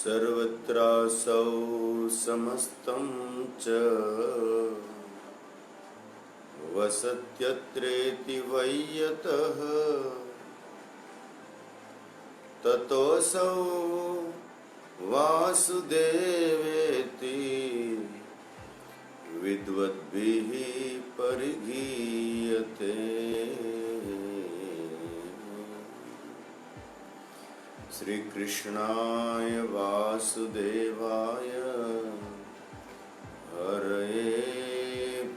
सर्वत्रासौ समस्तं च वसत्यत्रेति वै यतः ततोऽसौ वासुदेवेति विद्वद्भिः परिगीयते। श्री कृष्णाय वासुदेवाय हरये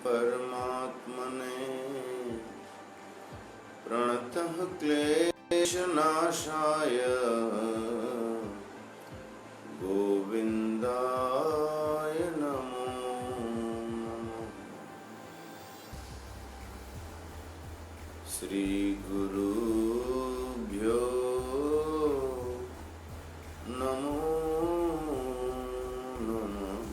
परमात्मने प्रणतः क्लेशनाशाय गोविन्दाय नमो नमः। श्री गुरुभ्यो नमो नमः।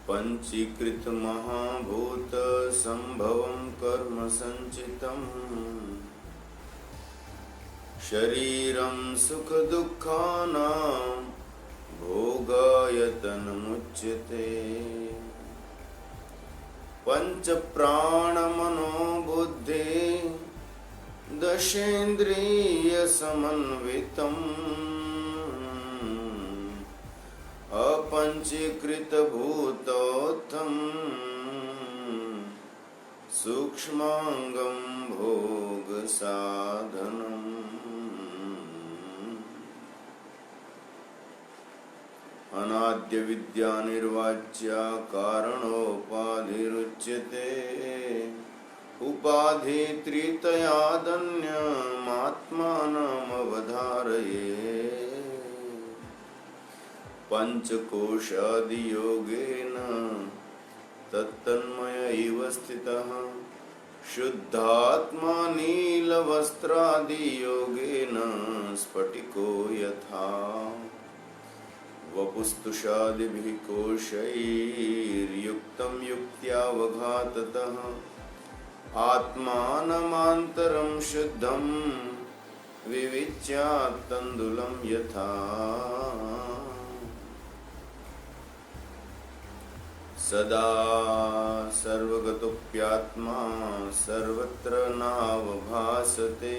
पंचीकृत महाभूत संभवं कर्म संचितं शरीरं सुख दुःखानां भोगायतनमुच्यते। पंच प्राण मनो बुद्धि दशेन्द्रिय समन्वितम् अपंचीकृत भूतोत्थं सूक्ष्मांगं भोग साधनम्। अनाद्य विद्या निर्वाच्या कारणोपाधिरुच्यते। उपाधि त्रितयादन्यमात्मानमवधारये। पंचकोशादियोगेन तत्तन्मय इव स्थितः शुद्धात्मा नीलवस्त्रादियोगेन स्फटिको यथा। वपुस्तुषादिभिः कोशैर्युक्तं युक्त्यावघाततः आत्मानमान्तरं शुद्धं विविच्यात्तण्डुलं यथा। सदा सर्वगतोऽप्यात्मा सर्वत्र नावभासते।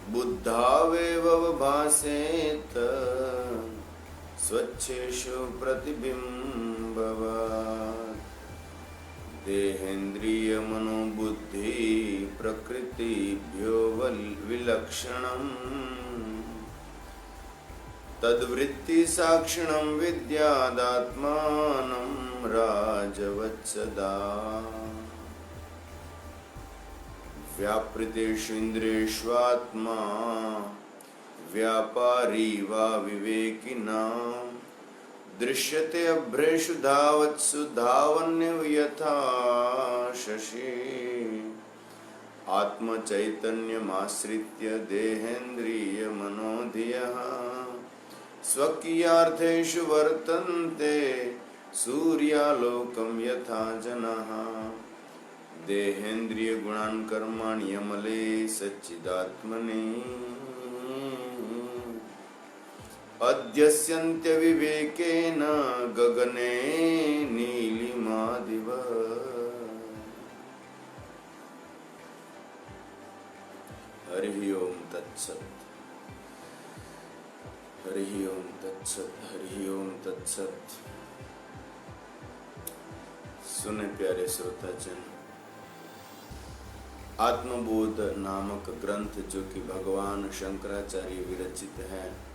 बुद्धावेव भासेत स्वच्छेषु प्रतिबिम्बवात्। देहेन्द्रिय मनोबुद्धि प्रकृतिभ्यो विलक्षणम् तद्वृत्ति साक्षिणं विद्यादात्मानं राजवत्सदा। व्यापृतेषु इन्द्रियेष्वात्मा व्यापारी वा विवेकिनां दृश्यते अभ्रेषु धावत्सु धावन्यो यथा शशि। आत्मचैतन्यमाश्रित्य देहेन्द्रिय मनोधियः स्वकीयार्थेषु वर्तन्ते सूर्यालोकं यथा जनाः। देहेन्द्रिय गुणान् कर्माणि अमले सच्चिदात्मने अध्यस्यन्त्य विवेकेन गगने नीलिमादिवत्। हरि ओम तत्सत्। हरि ओम तत्सत्। हरि ओम तत्सत्। सुने प्यारे श्रोताजन, आत्मबोध नामक ग्रंथ जो कि भगवान शंकराचार्य विरचित है,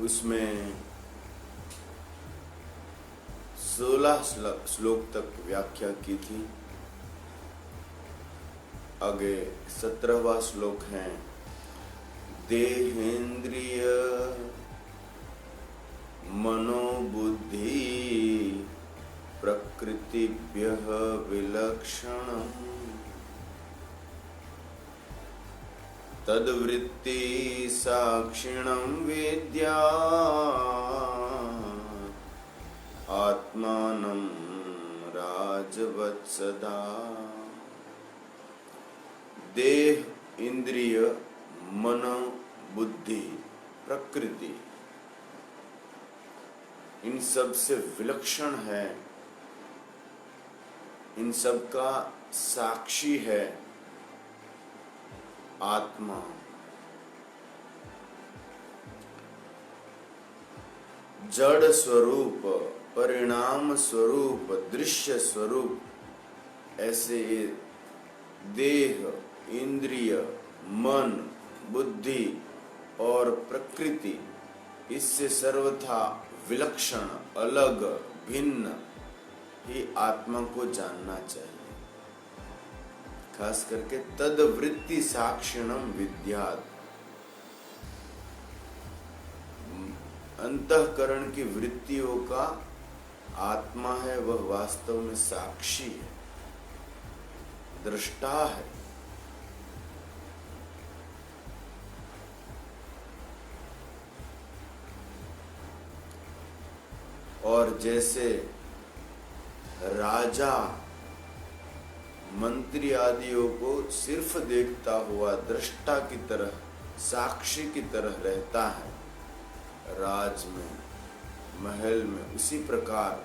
उसमें 16 श्लोक तक व्याख्या की थी। आगे 17वां श्लोक है। देहेन्द्रिय मनोबुद्धि प्रकृतिभ्यः विलक्षणम् तद्वृत्ति साक्षिणं विद्या आत्मानं राजवत्सदा। देह, इंद्रिय, मन, बुद्धि, प्रकृति, इन सब से विलक्षण है, इन सब का साक्षी है आत्मा। जड़ स्वरूप, परिणाम स्वरूप, दृश्य स्वरूप, ऐसे देह, इंद्रिय, मन, बुद्धि और प्रकृति, इससे सर्वथा विलक्षण, अलग, भिन्न ही आत्मा को जानना चाहिए। खास करके तद वृत्ति साक्षिणम विद्यात्, अंतःकरण की वृत्तियों का आत्मा है, वह वास्तव में साक्षी है, दृष्टा है। और जैसे राजा मंत्री आदियों को सिर्फ देखता हुआ दृष्टा की तरह, साक्षी की तरह रहता है राज में, महल में, उसी प्रकार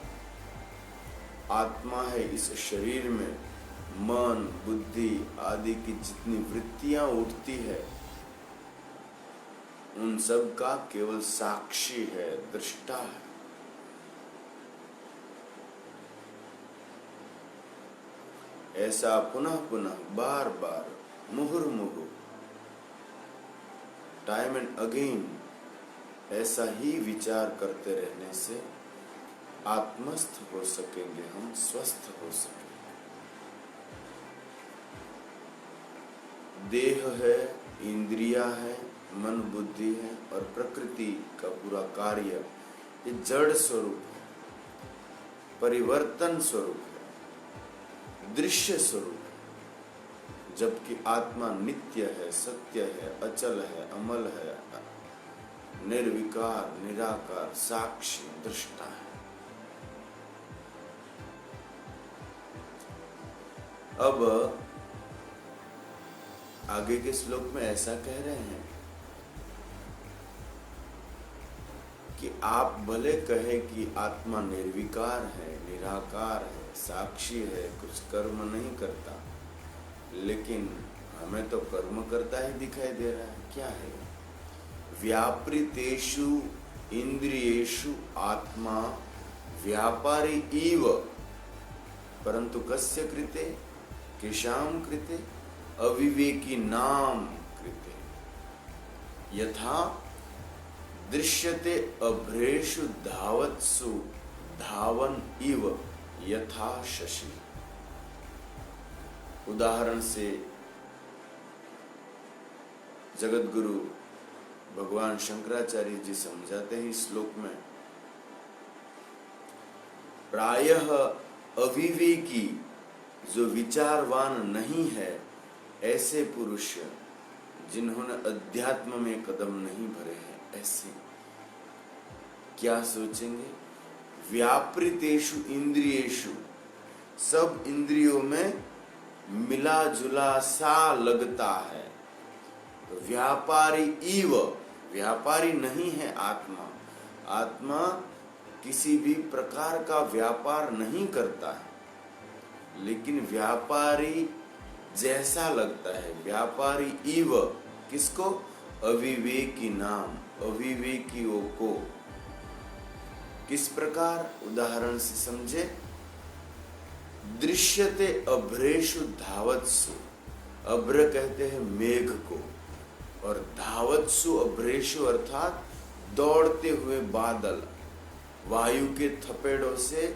आत्मा है इस शरीर में। मन, बुद्धि आदि की जितनी वृत्तियां उठती है, उन सब का केवल साक्षी है, दृष्टा है। ऐसा पुनः पुनः, बार बार, मुहुर्मुहु, टाइम एंड अगेन ऐसा ही विचार करते रहने से आत्मस्थ हो सकेंगे, हम स्वस्थ हो सकेंगे। देह है, इंद्रिया है, मन बुद्धि है और प्रकृति का पूरा कार्य, ये जड़ स्वरूप है, परिवर्तन स्वरूप है, दृश्य स्वरूप है। जबकि आत्मा नित्य है, सत्य है, अचल है, अमल है, निर्विकार, निराकार, साक्षी, दृष्टा है। अब आगे के श्लोक में ऐसा कह रहे हैं कि आप भले कहे कि आत्मा निर्विकार है, निराकार है, साक्षी है, कुछ कर्म नहीं करता, लेकिन हमें तो कर्म करता ही दिखाई दे रहा है। क्या है? व्यापृतेषु इंद्रियेषु आत्मा व्यापारी इव, परंतु कस्य कृते? केषां कृते? अविवेकी नाम कृते। यथा दृश्यते अभ्रेषु धावत्सु धावन इव यथा शशि। उदाहरण से जगतगुरु भगवान शंकराचार्य जी समझाते हैं इस श्लोक में, प्रायः अविवेकी, जो विचारवान नहीं है, ऐसे पुरुष जिन्होंने अध्यात्म में कदम नहीं भरे हैं, ऐसे क्या सोचेंगे? व्यापृतेषु इंद्रियेषु, सब इंद्रियों में मिला जुला सा लगता है, तो व्यापारी इव, व्यापारी नहीं है आत्मा। आत्मा किसी भी प्रकार का व्यापार नहीं करता है, लेकिन व्यापारी जैसा लगता है। व्यापारी इव किसको? अविवेकी नाम, अविवेकियों को। किस प्रकार? उदाहरण से समझे। दृश्यते अभ्रेषु धावत्सु, अभ्र कहते हैं मेघ को, और धावत्सु अभ्रेषु अर्थात दौड़ते हुए बादल। वायु के थपेड़ों से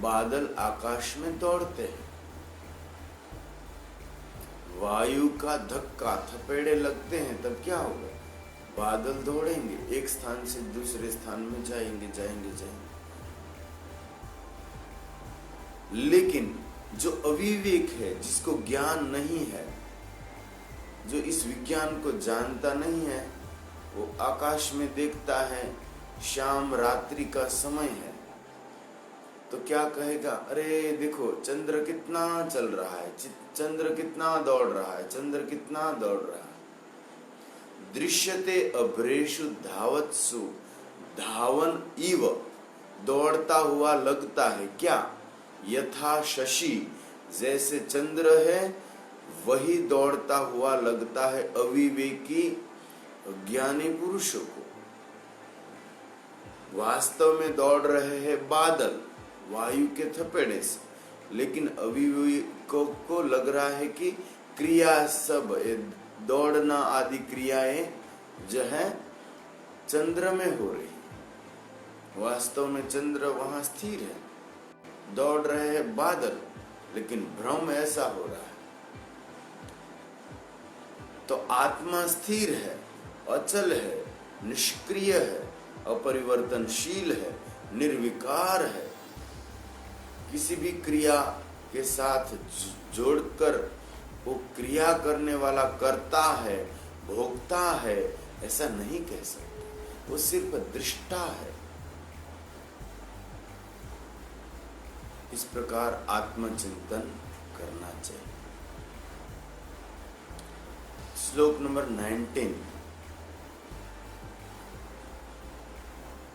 बादल आकाश में दौड़ते हैं। वायु का धक्का, थपेड़े लगते हैं, तब क्या होगा? बादल दौड़ेंगे, एक स्थान से दूसरे स्थान में जाएंगे। लेकिन जो अविवेक है, जिसको ज्ञान नहीं है, जो इस विज्ञान को जानता नहीं है, वो आकाश में देखता है शाम रात्रि का समय है, तो क्या कहेगा, अरे देखो चंद्र कितना चल रहा है, चंद्र कितना दौड़ रहा है, चंद्र कितना दौड़ रहा है। दृश्यते अभ्रेषु धावत्सु, धावन इव, दौड़ता हुआ लगता है क्या, यथा शशि, जैसे चंद्र है वही दौड़ता हुआ लगता है अविवेकी ज्ञानी पुरुषों को। वास्तव में दौड़ रहे हैं बादल वायु के थपेड़े से, लेकिन अविवेकों को लग रहा है कि क्रिया सब दौड़ना आदि क्रियाएं जो है चंद्र में हो रही, वास्तव में चंद्र वहां स्थिर है, दौड़ रहे हैं बादल, लेकिन भ्रम ऐसा हो रहा है। तो आत्मा स्थिर है, अचल है, निष्क्रिय है, अपरिवर्तनशील है, निर्विकार है, किसी भी क्रिया के साथ जोड़कर वो क्रिया करने वाला कर्ता है, भोक्ता है, ऐसा नहीं कह सकते, वो सिर्फ दृष्टा है। इस प्रकार आत्मचिंतन करना चाहिए। श्लोक नंबर 19।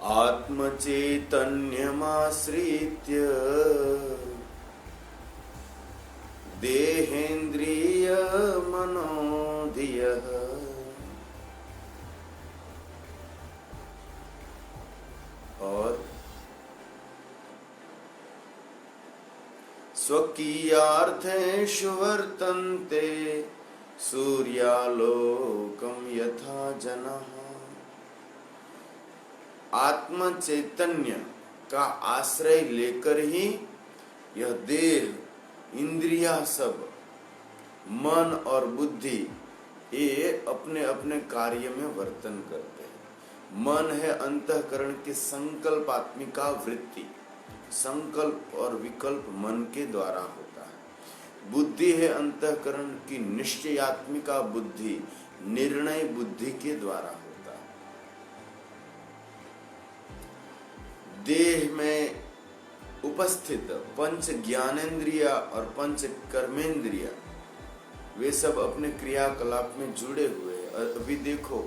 आत्मचैतन्यमाश्रित्य देहेन्द्रिय मनोधियः और स्वकीयार्थेषु वर्तन्ते सूर्यालोकम यथा जनः। आत्म चैतन्य का आश्रय लेकर ही यह देह, इंद्रिया सब, मन और बुद्धि ये अपने अपने कार्य में वर्तन करते हैं। मन है अंतःकरण की संकल्पात्मिका वृत्ति, संकल्प और विकल्प मन के द्वारा होता है। बुद्धि है अंतःकरण की निश्चयात्मिका बुद्धि, निर्णय बुद्धि के द्वारा होता है। देह में उपस्थित पंच ज्ञानेन्द्रिय और पंच कर्मेंद्रिय वे सब अपने क्रियाकलाप में जुड़े हुए हैं। अभी देखो,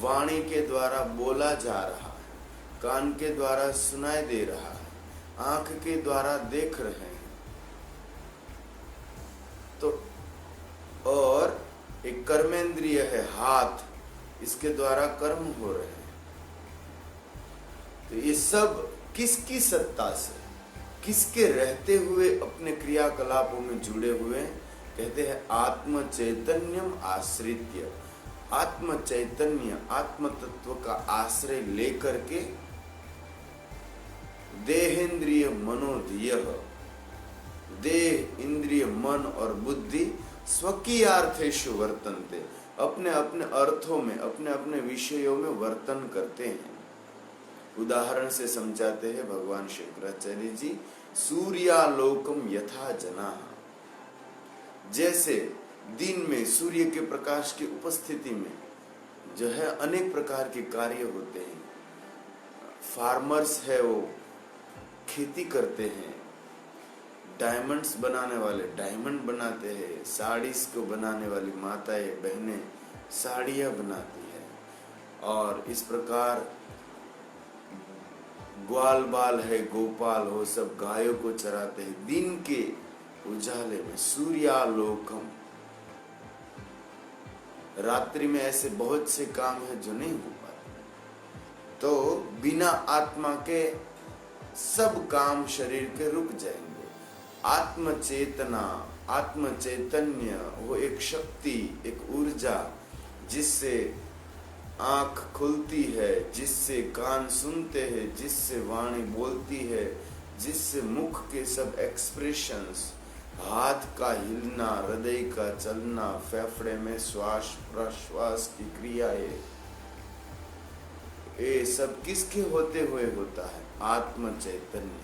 वाणी के द्वारा बोला जा रहा है, कान के द्वारा सुनाई दे रहा है, आंख के द्वारा देख रहे हैं, तो और एक कर्मेंद्रिय है हाथ, इसके द्वारा कर्म हो रहे हैं। तो ये सब किसकी सत्ता से, किसके रहते हुए अपने क्रियाकलापों में जुड़े हुए हैं? कहते हैं आत्म चैतन्यम आश्रित्य। आत्म चैतन्य, आत्म तत्व का आश्रय लेकर के देहेन्द्रिय मनोधियः, देह, इंद्रिय, मन और बुद्धि स्वकीयार्थेषु वर्तन्ते, अपने अपने अर्थों में, अपने अपने विषयों में वर्तन करते हैं। उदाहरण से समझाते हैं भगवान शंकराचार्य जी, सूर्यालोकम यथा जनाः। जैसे दिन में सूर्य के प्रकाश की उपस्थिति में जो है अनेक प्रकार के कार्य होते हैं। फार्मर्स है वो खेती करते हैं, डायमंड्स बनाने वाले डायमंड बनाते हैं, साड़ीज को बनाने वाली माताएं बहनें साड़ियाँ बनाती है, और इस प्रकार ग्वाल बाल है, गोपाल हो, सब गायों को चराते हैं। दिन के उजाले में सूर्यालोकम, रात्रि में ऐसे बहुत से काम है जो नहीं हो पाते, तो बिना आत्मा के सब काम शरीर के रुक जाएंगे। आत्म चेतना, आत्म चैतन्य वो एक शक्ति, एक ऊर्जा जिससे आंख खुलती है, जिससे कान सुनते हैं, जिससे वाणी बोलती है, जिससे मुख के सब एक्सप्रेशंस, हाथ का हिलना, हृदय का चलना, फेफड़े में श्वास प्रश्वास की क्रियाएं, ये सब किसके होते हुए होता है? आत्म चैतन्य।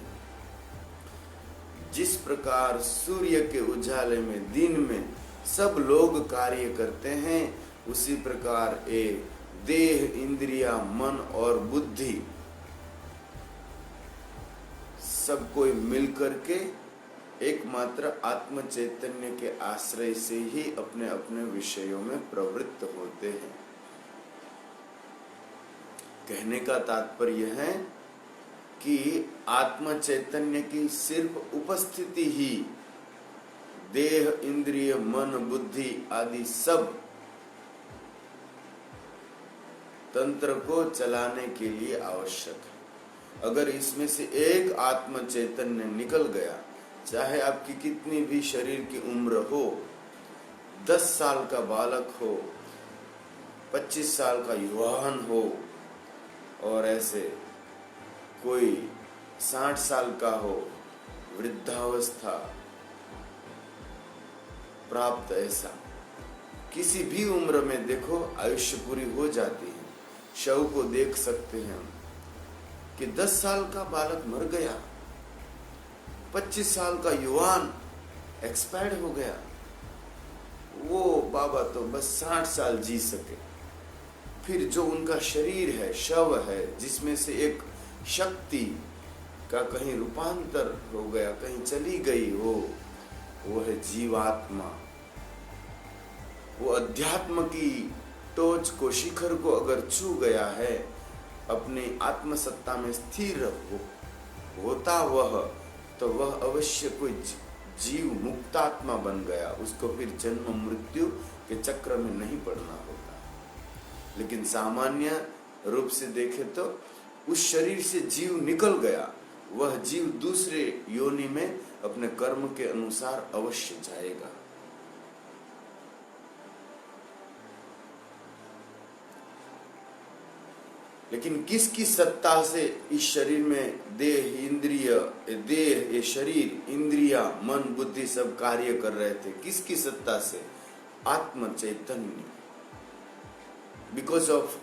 जिस प्रकार सूर्य के उजाले में दिन में सब लोग कार्य करते हैं, उसी प्रकार एक देह, इंद्रिया, मन और बुद्धि सब कोई मिलकर के एकमात्र आत्म चैतन्य के आश्रय से ही अपने अपने विषयों में प्रवृत्त होते हैं। कहने का तात्पर्य है कि आत्म चैतन्य की सिर्फ उपस्थिति ही देह, इंद्रिय, मन, बुद्धि आदि सब तंत्र को चलाने के लिए आवश्यक है। अगर इसमें से एक आत्म चैतन्य निकल गया, चाहे आपकी कितनी भी शरीर की उम्र हो, 10 साल का बालक हो, 25 साल का युवान हो, और ऐसे कोई 60 साल का हो, वृद्धावस्था प्राप्त, ऐसा किसी भी उम्र में देखो आयुष्य पूरी हो जाती है। शव को देख सकते हैं हम कि 10 साल का बालक मर गया, 25 साल का युवान एक्सपायर्ड हो गया, वो बाबा तो बस 60 साल जी सके। फिर जो उनका शरीर है, शव है, जिसमें से एक शक्ति का कहीं रूपांतर हो गया, कहीं चली गई, वो है जीवात्मा। वो अध्यात्म की टोच को, शिखर को अगर छू गया है, अपनी आत्मसत्ता में स्थिर होता वह, तो वह अवश्य कोई जीव मुक्तात्मा बन गया। उसको फिर जन्म मृत्यु के चक्र में नहीं पड़ना होता। लेकिन सामान्य रूप से देखे तो उस शरीर से जीव निकल गया, वह जीव दूसरे योनि में अपने कर्म के अनुसार अवश्य जाएगा। लेकिन किसकी सत्ता से इस शरीर में देह, इंद्रिय, देह, ये शरीर, इंद्रिया, मन, बुद्धि सब कार्य कर रहे थे? किसकी सत्ता से? आत्म चैतन्य। Because of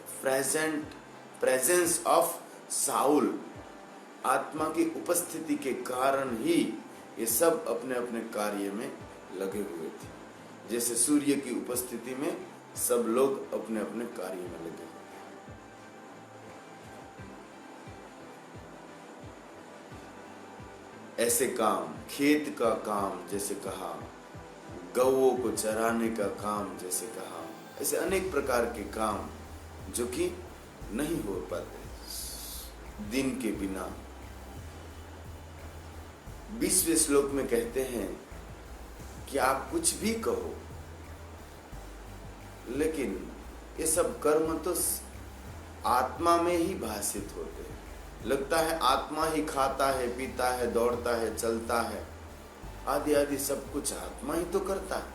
presence of soul, आत्मा की उपस्थिति के कारण ही ये सब अपने अपने कार्य में लगे हुए थे। जैसे सूर्य की उपस्थिति में सब लोग अपने अपने कार्य में लगे। ऐसे काम, खेत का काम जैसे कहा, गौओं को चराने का काम जैसे कहा, ऐसे अनेक प्रकार के काम जो कि नहीं हो पाते दिन के बिना। 20वें श्लोक में कहते हैं कि आप कुछ भी कहो, लेकिन ये सब कर्म तो आत्मा में ही भाषित होते हैं। लगता है आत्मा ही खाता है, पीता है, दौड़ता है, चलता है, आदि आदि सब कुछ आत्मा ही तो करता है।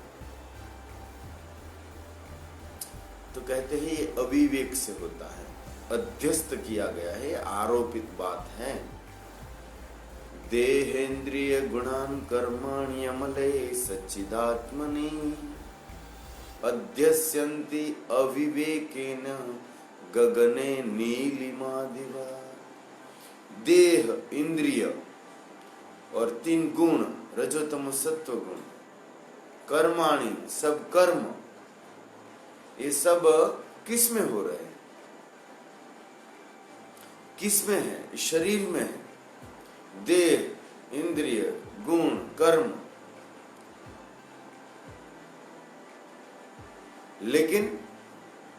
तो कहते हैं ये अविवेक से होता है, अध्यस्त किया गया है, आरोपित बात है। देहेन्द्रिय गुणान कर्माणि अमले सच्चिदात्मनि अध्यस्यन्ति अविवेकेन गगने नीलिमादिवा। देह, इंद्रिय और 3 गुण, रजोतम सत्व गुण, कर्माणि, सब कर्म, ये सब किस में हो रहे हैं? किस में है? शरीर में है। देह, इंद्रिय, गुण, कर्म। लेकिन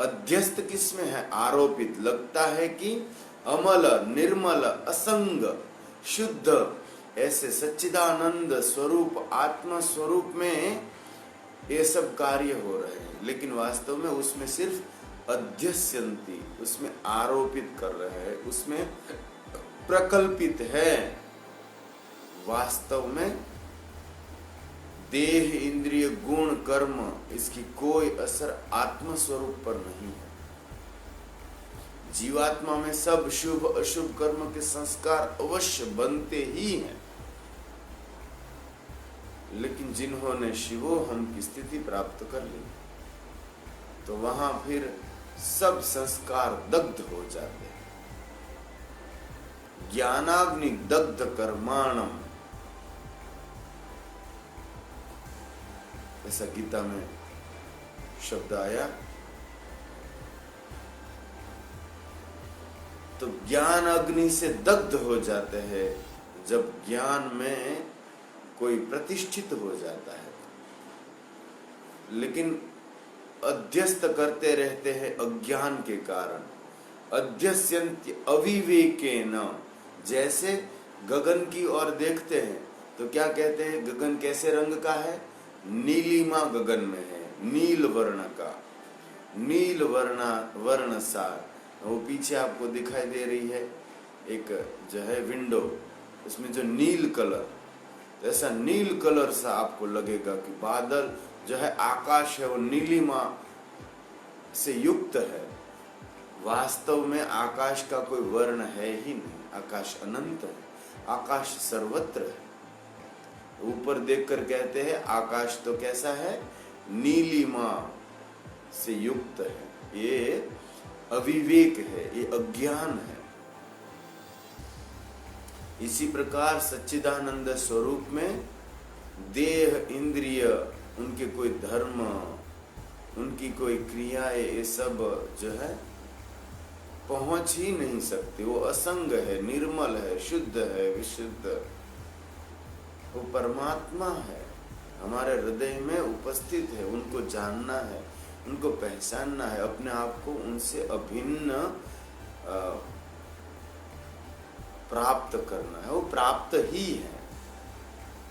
अध्यस्त किस में है? आरोपित। लगता है कि अमल, निर्मल, असंग, शुद्ध, ऐसे सच्चिदानंद स्वरूप, आत्मा स्वरूप में ये सब कार्य हो रहे हैं, लेकिन वास्तव में उसमें सिर्फ अध्यस्यन्ति, उसमें आरोपित कर रहे हैं, उसमें प्रकल्पित है। वास्तव में देह, इंद्रिय, गुण, कर्म, इसकी कोई असर आत्म स्वरूप पर नहीं है। जीवात्मा में सब शुभ अशुभ कर्म के संस्कार अवश्य बनते ही हैं, लेकिन जिन्होंने शिवोहम की स्थिति प्राप्त कर ली, तो वहां फिर सब संस्कार दग्ध हो जाते हैं। ज्ञानाग्नि दग्ध कर्माणम, ऐसा गीता में शब्द आया। तो ज्ञान अग्नि से दग्ध हो जाते हैं, जब ज्ञान में कोई प्रतिष्ठित हो जाता है, लेकिन अध्यस्त करते रहते हैं अज्ञान के कारण। अध्यस्यन्ति अविवेकेन, जैसे गगन की ओर देखते हैं तो क्या कहते हैं, गगन कैसे रंग का है, नीलिमा गगन में है, नील वर्ण का, नील वर्ण सार। वो पीछे आपको दिखाई दे रही है एक जो है विंडो, उसमें जो नील कलर, तो ऐसा नील कलर सा आपको लगेगा कि बादल जो है, आकाश है वो नीलिमा से युक्त है। वास्तव में आकाश का कोई वर्ण है ही नहीं, आकाश अनंत है, आकाश सर्वत्र है। ऊपर देखकर कहते हैं आकाश तो कैसा है, नीलिमा से युक्त है। ये अविवेक है, ये अज्ञान है। इसी प्रकार सच्चिदानंद स्वरूप में देह, इंद्रिय, उनके कोई धर्म, उनकी कोई क्रियाएं, ये सब जो है पहुंच ही नहीं सकती। वो असंग है, निर्मल है, शुद्ध है, विशुद्ध। वो परमात्मा है, हमारे हृदय में उपस्थित है। उनको जानना है, उनको पहचानना है, अपने आप को उनसे अभिन्न प्राप्त करना है। वो प्राप्त ही है,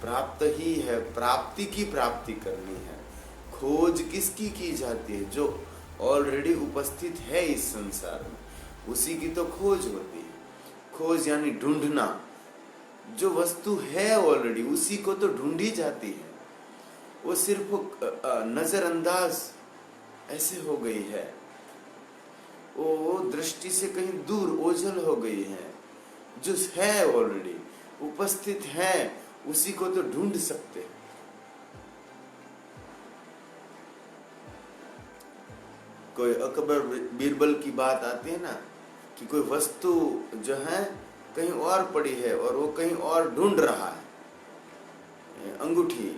प्राप्त ही है, प्राप्ति की प्राप्ति करनी है। खोज किसकी की जाती है, जो ऑलरेडी उपस्थित है इस संसार में, उसी की तो खोज होती है। खोज यानी ढूंढना, जो वस्तु है ऑलरेडी उसी को तो ढूंढी जाती है। वो सिर्फ नजरअंदाज ऐसे हो गई है, वो दृष्टि से कहीं दूर ओझल हो गई है। जो है ऑलरेडी उपस्थित है, उसी को तो ढूंढ सकते हैं। कोई अकबर बीरबल की बात आती है ना, कि कोई वस्तु जो है कहीं और पड़ी है और वो कहीं और ढूंढ रहा है। अंगूठी,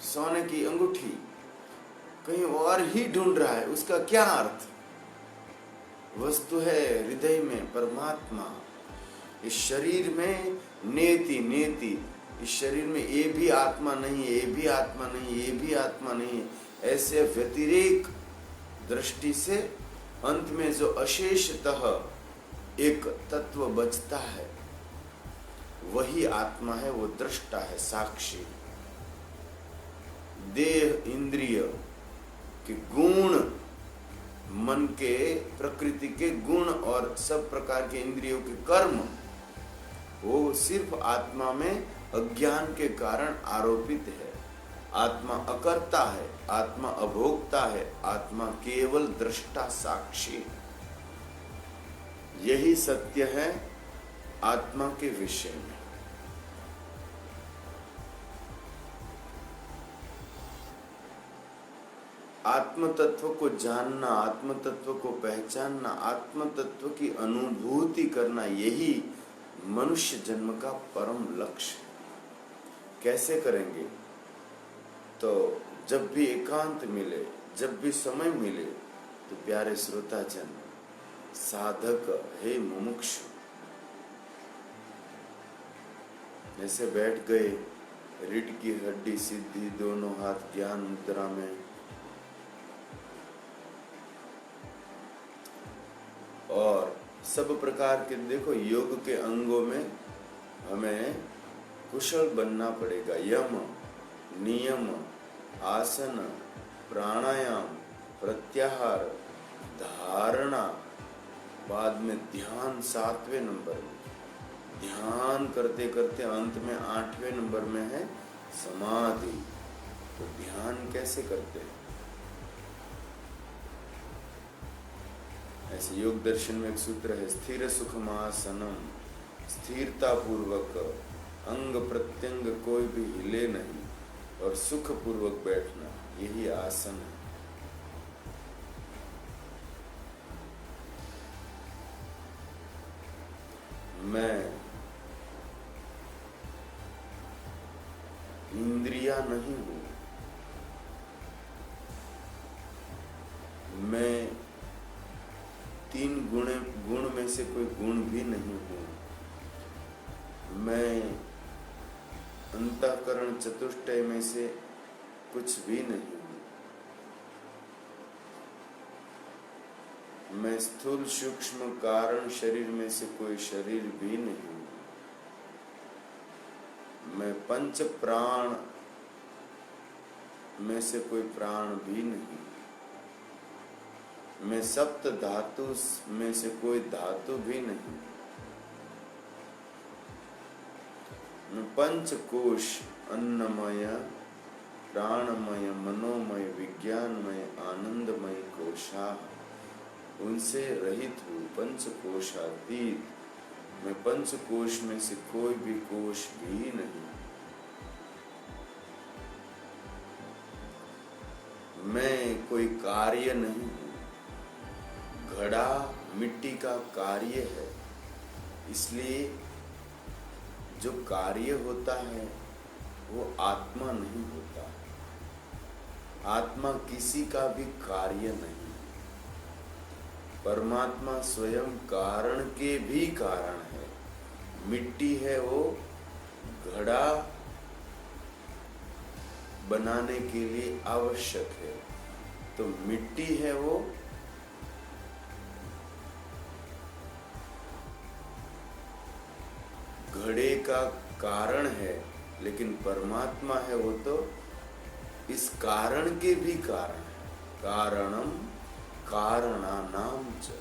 सोने की अंगूठी कहीं और ही ढूंढ रहा है, उसका क्या अर्थ? वस्तु है हृदय में परमात्मा। इस शरीर में नेति नेति, इस शरीर में ये भी आत्मा नहीं है, ये भी आत्मा नहीं, ये भी आत्मा नहीं है, ऐसे व्यतिरेक दृष्टि से अंत में जो अशेषतः एक तत्व बचता है, वही आत्मा है, वो दृष्टा है, साक्षी। देह, इंद्रिय के गुण, मन के, प्रकृति के गुण और सब प्रकार के इंद्रियों के कर्म, वो सिर्फ आत्मा में अज्ञान के कारण आरोपित है। आत्मा अकर्ता है, आत्मा अभोक्ता है, आत्मा केवल दृष्टा साक्षी। यही सत्य है आत्मा के विषय में। आत्म तत्व को जानना, आत्म तत्व को पहचानना, आत्म तत्व की अनुभूति करना, यही मनुष्य जन्म का परम लक्ष्य। कैसे करेंगे? तो जब भी एकांत मिले, जब भी समय मिले, तो प्यारे श्रोता जन, साधक हे मुमुक्षु, ऐसे बैठ गए, रीढ़ की हड्डी सीधी, दोनों हाथ ज्ञान मुद्रा में, और सब प्रकार के देखो योग के अंगों में हमें कुशल बनना पड़ेगा। यम, नियम, आसन, प्राणायाम, प्रत्याहार, धारणा, बाद में ध्यान 7वें नंबर में। ध्यान करते करते अंत में 8वें नंबर में है समाधि। तो ध्यान कैसे करते हैं? ऐसे योग दर्शन में एक सूत्र है, स्थिर सुखमासनम, स्थिरता पूर्वक अंग प्रत्यंग कोई भी हिले नहीं और सुख पूर्वक बैठना, यही आसन है। मैं इंद्रिया नहीं हूं, मैं 3 गुण में से कोई गुण भी नहीं हूं। मैं अंतःकरण चतुष्टय में से कुछ भी नहीं हूँ। मैं स्थूल सूक्ष्म कारण शरीर में से कोई शरीर भी नहीं हूँ। मैं पंच प्राण में से कोई प्राण भी नहीं। मैं सप्त धातु में से कोई धातु भी नहीं। मैं पंच कोश अन्नमय प्राणमय मनोमय विज्ञानमय आनंदमय कोशा उनसे रहित हूँ। पंच कोशातीत मैं पंच कोश में से कोई भी कोश भी नहीं। मैं कोई कार्य नहीं हूँ। घड़ा मिट्टी का कार्य है, इसलिए जो कार्य होता है वो आत्मा नहीं होता। आत्मा किसी का भी कार्य नहीं। परमात्मा स्वयं कारण के भी कारण है। मिट्टी है वो घड़ा बनाने के लिए आवश्यक है, तो मिट्टी है वो घड़े का कारण है, लेकिन परमात्मा है वो तो इस कारण के भी कारण है। कारणम कारणानाम च।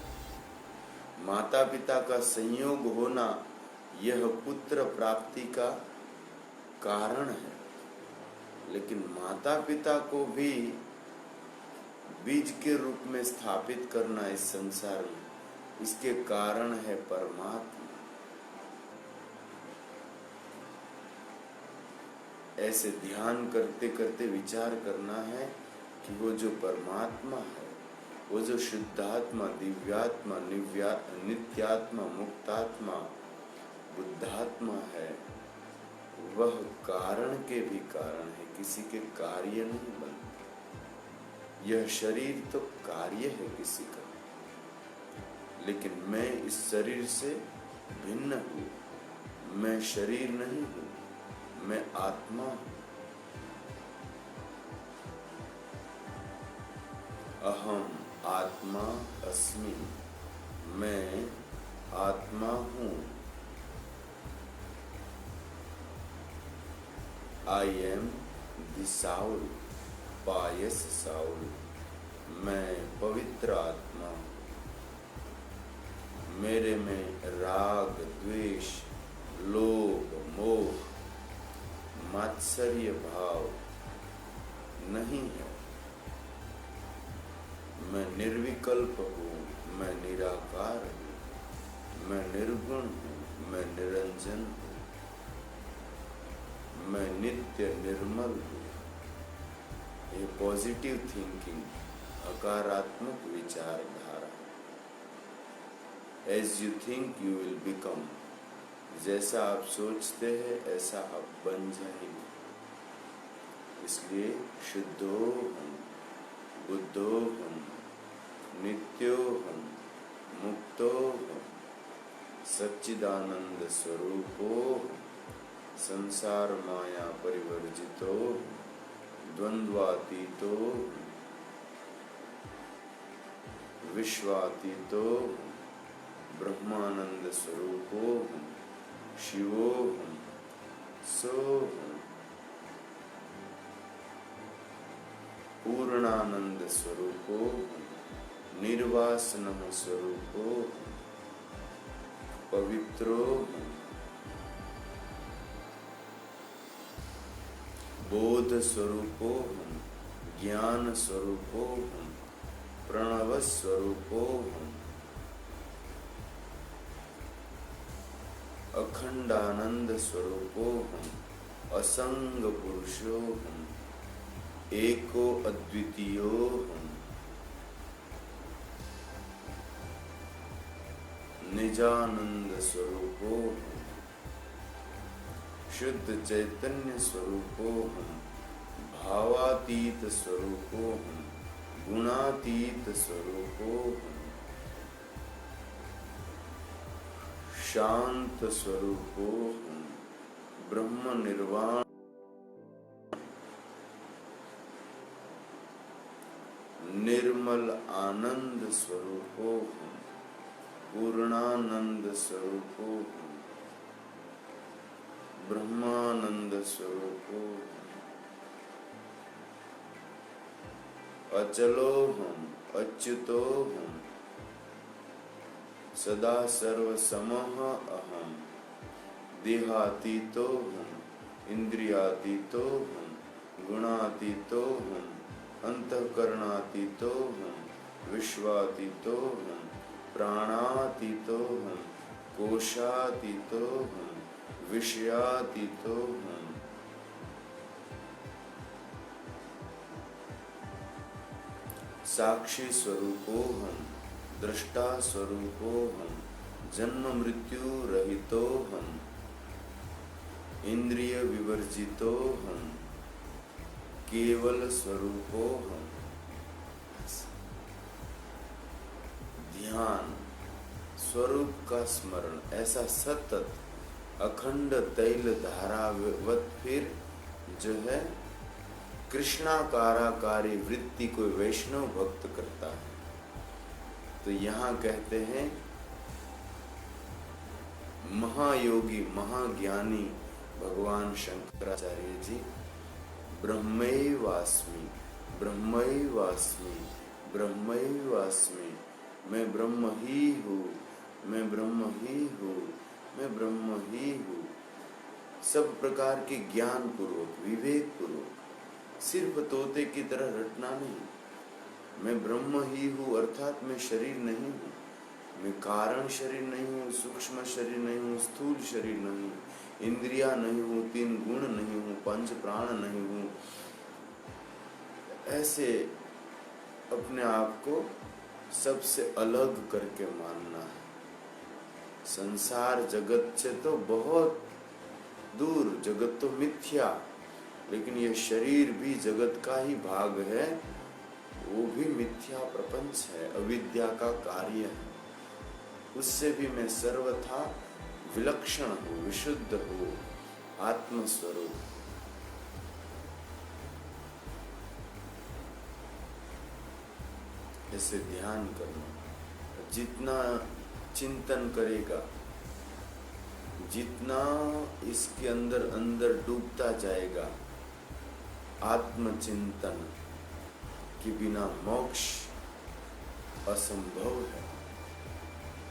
माता पिता का संयोग होना यह पुत्र प्राप्ति का कारण है, लेकिन माता पिता को भी बीज के रूप में स्थापित करना इस संसार में, इसके कारण है परमात्मा। ऐसे ध्यान करते करते विचार करना है कि वो जो परमात्मा है, वो जो शुद्धात्मा, दिव्यात्मा, नित्यात्मा, मुक्तात्मा, बुद्धात्मा है, वह कारण के भी कारण है, किसी के कार्य नहीं बनते। यह शरीर तो कार्य है किसी का, लेकिन मैं इस शरीर से भिन्न हूँ। मैं शरीर नहीं हूँ, मैं आत्मा हूँ। अहम आत्मा अस्मि। मैं आत्मा हूँ। I am the soul, pious soul. मैं पवित्र आत्मा हूँ। मेरे में राग द्वेष लोभ मोह मात्सर्य भाव नहीं है। मैं निर्विकल्प हूँ, मैं निराकार हूँ, मैं निर्गुण हूँ, मैं निरंजन हूँ, मैं नित्य निर्मल हूँ। ये पॉजिटिव थिंकिंग, सकारात्मक विचारधारा। As you think you will become. जैसा आप सोचते हैं ऐसा आप बन जाएंगे। इसलिए शुद्धोहम बुद्धोहम नित्योहम मुक्तोहम सच्चिदानंद स्वरूपोहम संसार माया परिवर्जितो द्वंद्वातीतो विश्वातीतो ब्रह्मानंद स्वरूपोहम शिवोहम सोहम पूर्णानंद स्वरूपोहम निर्वासनः स्वरूपोहम पवित्रोहम बोध स्वरूपोहम ज्ञान स्वरूपोहम प्रणव स्वरूपोहम अखंडानंद स्वरूपोहम असंग पुरुषोहम एको अद्वितीयोहम निजानंद स्वरूपोहम शुद्ध चैतन्य स्वरूपोहम भावातीत स्वरूपोहम गुणातीत स्वरूपोहम शांत स्वरूपोहम ब्रह्म निर्वाण निर्मल आनंद स्वरूपो हूँ, पूर्णानंद स्वरूपो हूँ, ब्रह्मानंद स्वरूपो हूँ, अचलो हम, अच्युतो हम, सदा सर्व समः अहम, देहातीतो हम, इंद्रियातीतो हम, गुणातीतो हम, अंतःकरणातीतो हम, विश्वातीतो हम, प्राणातीतो हम, कोशातीतो हम, विषयातीतो हम, साक्षी स्वरूपो हम, दृष्टा स्वरूपो हम, जन्म मृत्यु रहितो हम, इंद्रिय विवर्जितो हम, केवल स्वरूपो हम। ध्यान, स्वरूप का स्मरण, ऐसा सतत अखंड तैल धारावत फिर जो है कृष्णाकाराकारी वृत्ति को वैष्णव भक्त करता है। तो यहाँ कहते हैं महायोगी महाज्ञानी भगवान शंकराचार्य जी, ब्रह्मैवास्मि ब्रह्मैवास्मि ब्रह्मैवास्मि, मैं ब्रह्म ही हूँ, मैं ब्रह्म ही हूँ, मैं ब्रह्म ही हूँ। सब प्रकार के ज्ञान पूर्वक, विवेक पूर्वक, सिर्फ तोते की तरह रटना नहीं। मैं ब्रह्म ही हूँ अर्थात मैं शरीर नहीं हूँ, मैं कारण शरीर नहीं हूँ, सूक्ष्म शरीर नहीं हूँ, स्थूल शरीर नहीं हूँ, इंद्रिया नहीं हूँ, 3 गुण नहीं हूँ, 5 प्राण नहीं हूँ। ऐसे अपने आप को सबसे अलग करके मानना है। संसार जगत से तो बहुत दूर, जगत तो मिथ्या, लेकिन ये शरीर भी जगत का ही भाग है, वो भी मिथ्या प्रपंच है, अविद्या का कार्य है। उससे भी मैं सर्वथा विलक्षण हूँ, विशुद्ध हूँ, आत्मस्वरूप। ऐसे ध्यान करना, जितना चिंतन करेगा, जितना इसके अंदर अंदर डूबता जाएगा, आत्मचिंतन के बिना मोक्ष असंभव है।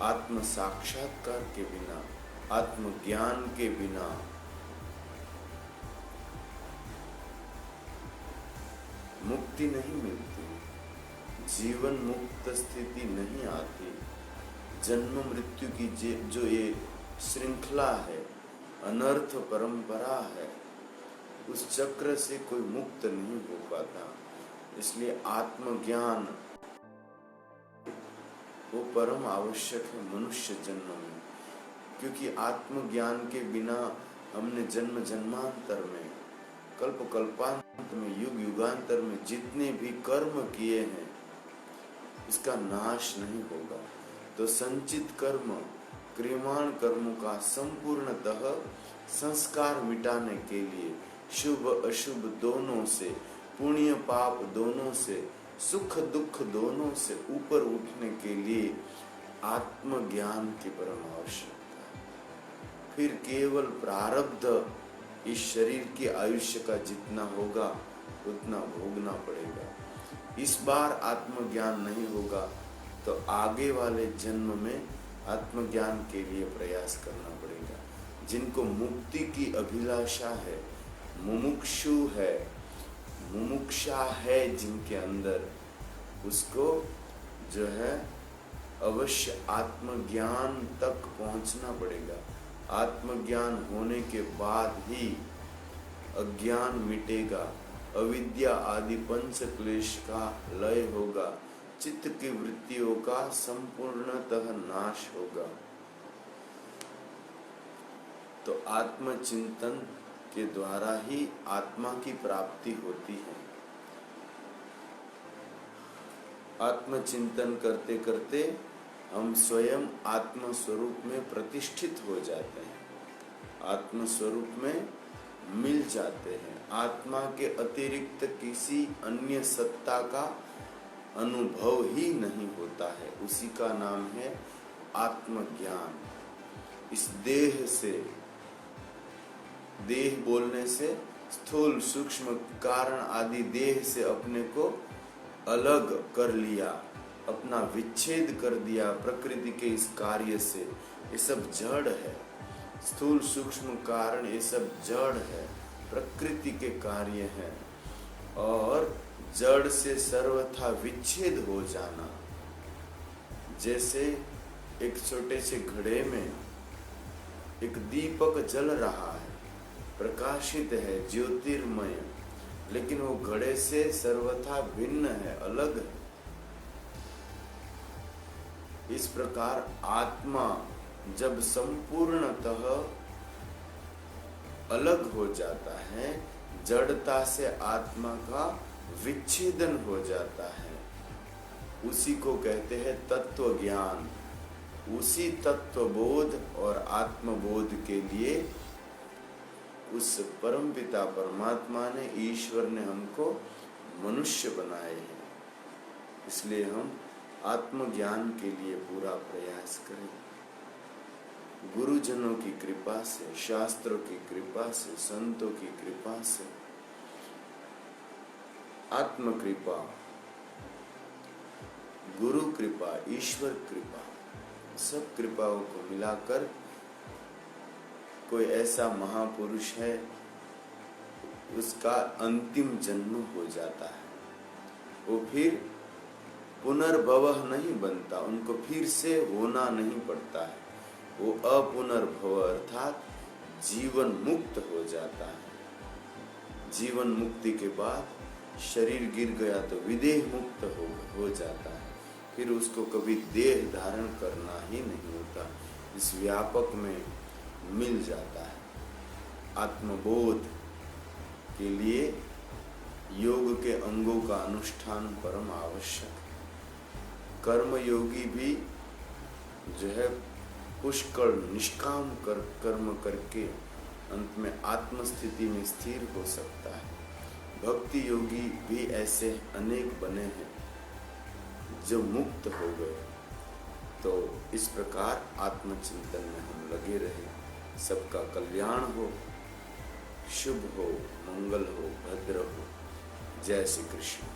आत्म साक्षात्कार के बिना, आत्मज्ञान के बिना मुक्ति नहीं मिलती, जीवन मुक्त स्थिति नहीं आती। जन्म मृत्यु की जो ये श्रृंखला है, अनर्थ परंपरा है, उस चक्र से कोई मुक्त नहीं हो पाता। इसलिए आत्मज्ञान वो परम आवश्यक है मनुष्य जन्म में, क्योंकि आत्मज्ञान के बिना हमने जन्म जन्मांतर में, कल्प कल्पांतर में, युग युगांतर में जितने भी कर्म किए हैं, इसका नाश नहीं होगा। तो संचित कर्म, क्रियमाण कर्मों का संपूर्णतः संस्कार मिटाने के लिए, शुभ अशुभ दोनों से, पुण्य पाप दोनों से, सुख दुख दोनों से ऊपर उठने के लिए आत्मज्ञान की परम आवश्यकता है। फिर केवल प्रारब्ध इस शरीर के आयुष्य का जितना होगा उतना भोगना पड़ेगा। इस बार आत्मज्ञान नहीं होगा तो आगे वाले जन्म में आत्मज्ञान के लिए प्रयास करना पड़ेगा। जिनको मुक्ति की अभिलाषा है, मुमुक्षु है, मुमुक्षा है जिनके अंदर, उसको जो है अवश्य आत्मज्ञान तक पहुंचना पड़ेगा। आत्मज्ञान होने के बाद ही अज्ञान मिटेगा, अविद्या आदि पंच क्लेश का लय होगा, चित्त की वृत्तियों का संपूर्णतः नाश होगा। तो आत्मचिंतन के द्वारा ही आत्मा की प्राप्ति होती है। आत्मचिंतन करते करते हम स्वयं आत्म स्वरूप में प्रतिष्ठित हो जाते हैं। आत्म स्वरूप में मिल जाते हैं। आत्मा के अतिरिक्त किसी अन्य सत्ता का अनुभव ही नहीं होता है, उसी का नाम है आत्मज्ञान। इस देह से, देह बोलने से स्थूल सूक्ष्म कारण आदि देह से अपने को अलग कर लिया, अपना विच्छेद कर दिया प्रकृति के इस कार्य से। ये सब जड़ है, स्थूल सूक्ष्म कारण ये सब जड़ है, प्रकृति के कार्य हैं। और जड़ से सर्वथा विच्छेद हो जाना, जैसे एक छोटे से घड़े में एक दीपक जल रहा है, प्रकाशित है, ज्योतिर्मय, लेकिन वो घड़े से सर्वथा भिन्न है, अलग है। इस प्रकार आत्मा जब संपूर्णतः अलग हो जाता है, जड़ता से आत्मा का विच्छेदन हो जाता है, उसी को कहते हैं तत्व ज्ञान। उसी तत्वबोध और आत्मबोध के लिए उस परमपिता परमात्मा ने, ईश्वर ने हमको मनुष्य बनाए हैं। इसलिए हम आत्मज्ञान के लिए पूरा प्रयास करें। गुरुजनों की कृपा से, शास्त्रों की कृपा से, संतों की कृपा से, आत्म कृपा, गुरु कृपा, ईश्वर कृपा, सब कृपाओं को मिलाकर कोई ऐसा महापुरुष है, उसका अंतिम जन्म हो जाता है। वो फिर पुनर्भव नहीं बनता, उनको फिर से होना नहीं पड़ता है। वो अपुनर्भव अर्थात जीवन मुक्त हो जाता है। जीवन मुक्ति के बाद शरीर गिर गया तो विदेह मुक्त हो जाता है। फिर उसको कभी देह धारण करना ही नहीं होता, इस व्यापक में मिल जाता है। आत्मबोध के लिए योग के अंगों का अनुष्ठान परम आवश्यक। कर्म योगी भी जो है पुष्कल निष्काम कर्म करके अंत में आत्मस्थिति में स्थिर हो सकता है। भक्ति योगी भी ऐसे अनेक बने हैं जो मुक्त हो गए। तो इस प्रकार आत्मचिंतन में हम लगे रहे। सबका कल्याण हो, शुभ हो, मंगल हो, भद्र हो। जय श्री कृष्ण।